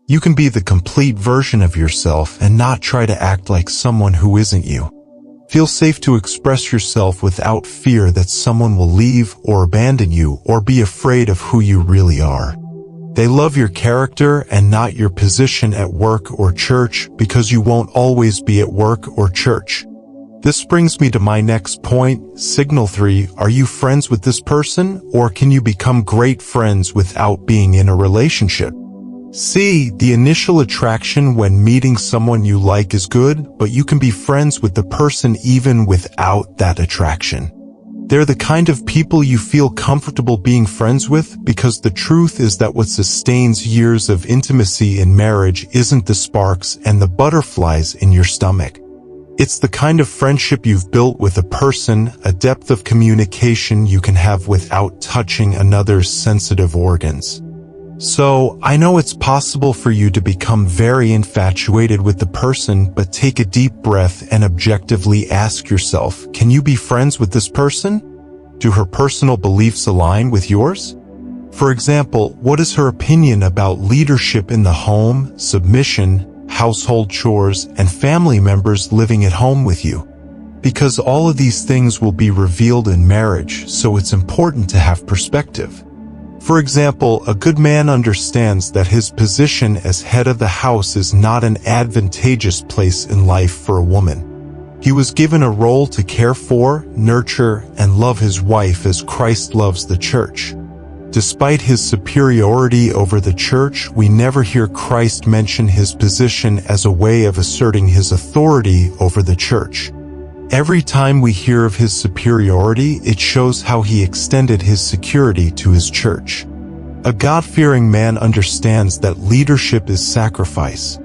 You can be the complete version of yourself and not try to act like someone who isn't you. Feel safe to express yourself without fear that someone will leave or abandon you or be afraid of who you really are. They love your character and not your position at work or church, because you won't always be at work or church. This brings me to my next point, signal 3. Are you friends with this person, or can you become great friends without being in a relationship? See, the initial attraction when meeting someone you like is good, but you can be friends with the person even without that attraction. They're the kind of people you feel comfortable being friends with, because the truth is that what sustains years of intimacy in marriage isn't the sparks and the butterflies in your stomach. It's the kind of friendship you've built with a person, a depth of communication you can have without touching another's sensitive organs. So, I know it's possible for you to become very infatuated with the person, but take a deep breath and objectively ask yourself, can you be friends with this person? Do her personal beliefs align with yours? For example, what is her opinion about leadership in the home, submission, household chores, and family members living at home with you? Because all of these things will be revealed in marriage, so it's important to have perspective. For example, a good man understands that his position as head of the house is not an advantageous place in life for a woman. He was given a role to care for, nurture, and love his wife as Christ loves the church. Despite his superiority over the church, we never hear Christ mention his position as a way of asserting his authority over the church. Every time we hear of his superiority, it shows how he extended his security to his church. A God-fearing man understands that leadership is sacrifice.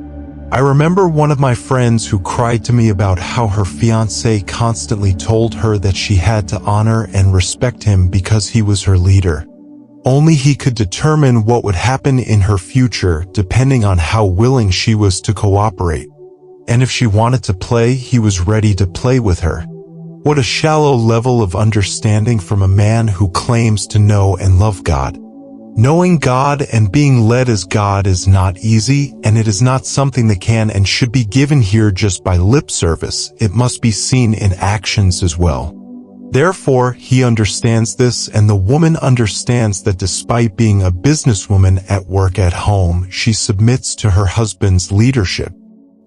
I remember one of my friends who cried to me about how her fiancé constantly told her that she had to honor and respect him because he was her leader. Only he could determine what would happen in her future depending on how willing she was to cooperate. And if she wanted to play, he was ready to play with her. What a shallow level of understanding from a man who claims to know and love God. Knowing God and being led as God is not easy, and it is not something that can and should be given here just by lip service. It must be seen in actions as well. Therefore, he understands this, and the woman understands that despite being a businesswoman at work at home, she submits to her husband's leadership.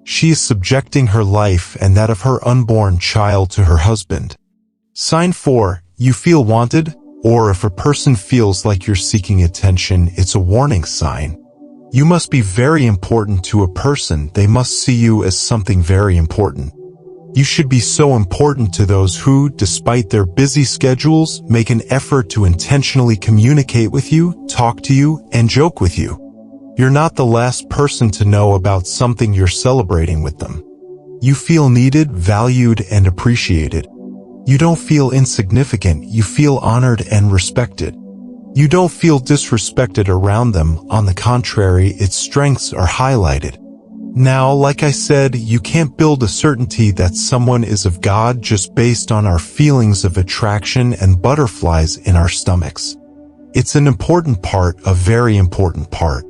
She is subjecting her life and that of her unborn child to her husband. Sign 4. You feel wanted, or if a person feels like you're seeking attention, it's a warning sign. You must be very important to a person. They must see you as something very important. You should be so important to those who, despite their busy schedules, make an effort to intentionally communicate with you, talk to you, and joke with you. You're not the last person to know about something you're celebrating with them. You feel needed, valued, and appreciated. You don't feel insignificant, you feel honored and respected. You don't feel disrespected around them, on the contrary, its strengths are highlighted. Now, like I said, you can't build a certainty that someone is of God just based on our feelings of attraction and butterflies in our stomachs. It's an important part, a very important part.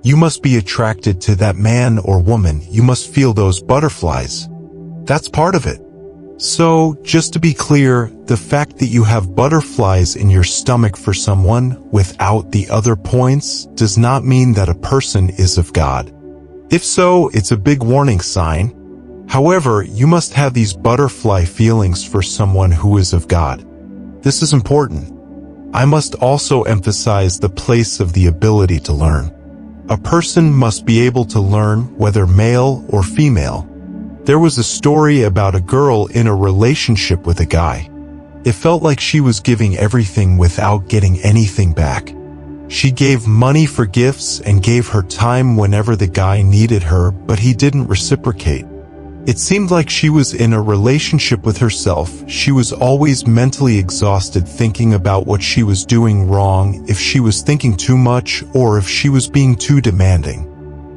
You must be attracted to that man or woman. You must feel those butterflies. That's part of it. So, just to be clear, the fact that you have butterflies in your stomach for someone without the other points does not mean that a person is of God. If so, it's a big warning sign. However, you must have these butterfly feelings for someone who is of God. This is important. I must also emphasize the place of the ability to learn. A person must be able to learn, whether male or female. There was a story about a girl in a relationship with a guy. It felt like she was giving everything without getting anything back. She gave money for gifts and gave her time whenever the guy needed her, but he didn't reciprocate. It seemed like she was in a relationship with herself. She was always mentally exhausted thinking about what she was doing wrong, if she was thinking too much, or if she was being too demanding.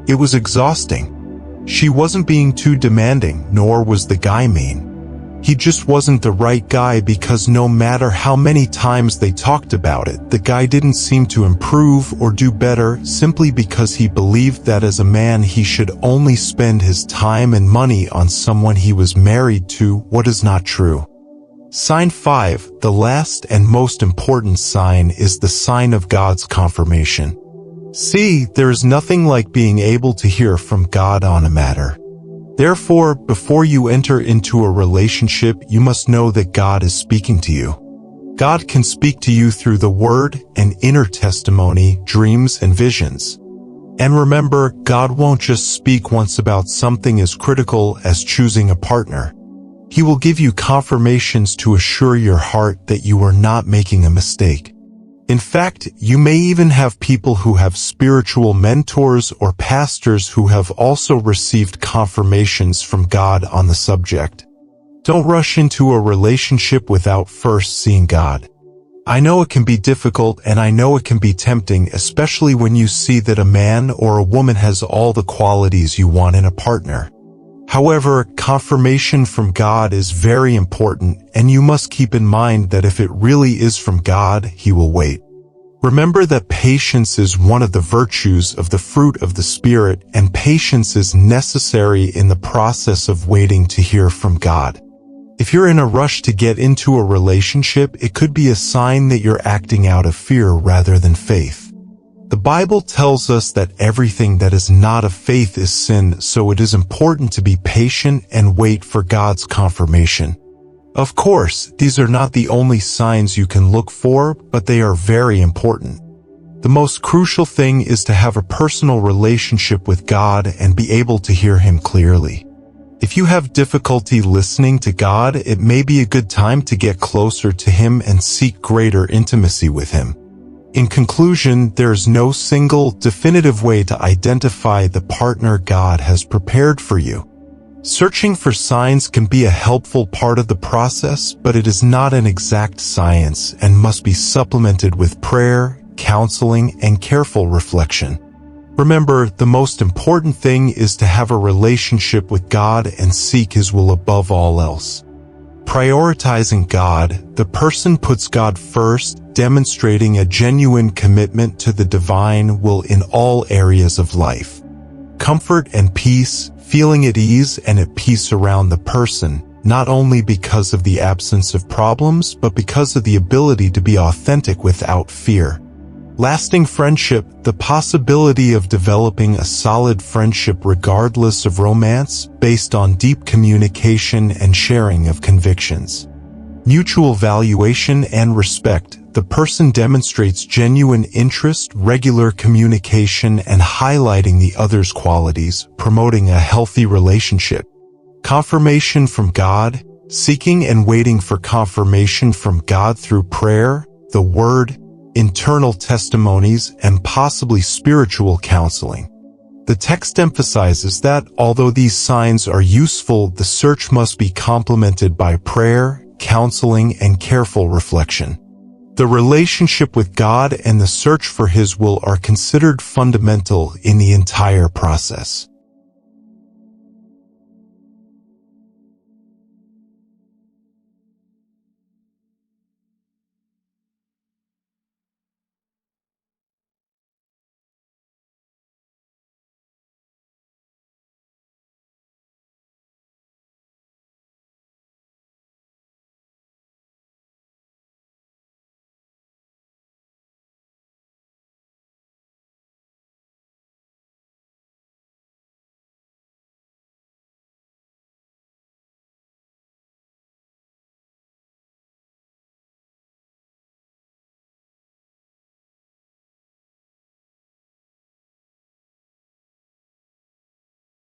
It was exhausting. She wasn't being too demanding, nor was the guy mean. He just wasn't the right guy because no matter how many times they talked about it, the guy didn't seem to improve or do better simply because he believed that as a man he should only spend his time and money on someone he was married to, what is not true. Sign 5, the last and most important sign, is the sign of God's confirmation. See, there is nothing like being able to hear from God on a matter. Therefore, before you enter into a relationship, you must know that God is speaking to you. God can speak to you through the Word and inner testimony, dreams and visions. And remember, God won't just speak once about something as critical as choosing a partner. He will give you confirmations to assure your heart that you are not making a mistake. In fact, you may even have people who have spiritual mentors or pastors who have also received confirmations from God on the subject. Don't rush into a relationship without first seeing God. I know it can be difficult and I know it can be tempting, especially when you see that a man or a woman has all the qualities you want in a partner. However, confirmation from God is very important, and you must keep in mind that if it really is from God, He will wait. Remember that patience is one of the virtues of the fruit of the Spirit, and patience is necessary in the process of waiting to hear from God. If you're in a rush to get into a relationship, it could be a sign that you're acting out of fear rather than faith. The Bible tells us that everything that is not of faith is sin, so it is important to be patient and wait for God's confirmation. Of course, these are not the only signs you can look for, but they are very important. The most crucial thing is to have a personal relationship with God and be able to hear Him clearly. If you have difficulty listening to God, it may be a good time to get closer to Him and seek greater intimacy with Him. In conclusion, there is no single, definitive way to identify the partner God has prepared for you. Searching for signs can be a helpful part of the process, but it is not an exact science and must be supplemented with prayer, counseling, and careful reflection. Remember, the most important thing is to have a relationship with God and seek His will above all else. Prioritizing God, the person puts God first, demonstrating a genuine commitment to the divine will in all areas of life. Comfort and peace, feeling at ease and at peace around the person, not only because of the absence of problems, but because of the ability to be authentic without fear. Lasting friendship, the possibility of developing a solid friendship regardless of romance, based on deep communication and sharing of convictions. Mutual valuation and respect, the person demonstrates genuine interest, regular communication, and highlighting the other's qualities, promoting a healthy relationship. Confirmation from God, seeking and waiting for confirmation from God through prayer, the Word, internal testimonies, and possibly spiritual counseling. The text emphasizes that, although these signs are useful, the search must be complemented by prayer, counseling, and careful reflection. The relationship with God and the search for His will are considered fundamental in the entire process.